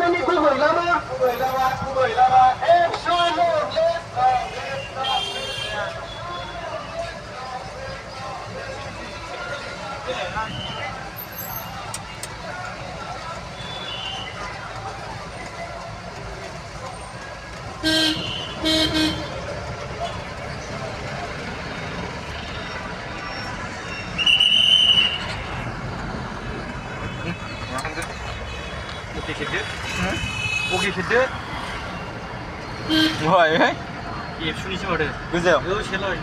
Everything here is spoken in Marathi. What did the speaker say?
anh đi khu 15 á. Khu 15 á. Em soi một lên. 고기 기듯? 고기 기듯? 뭐야 얘? 이 순이 좀 어려. 그죠? 이거 셀러.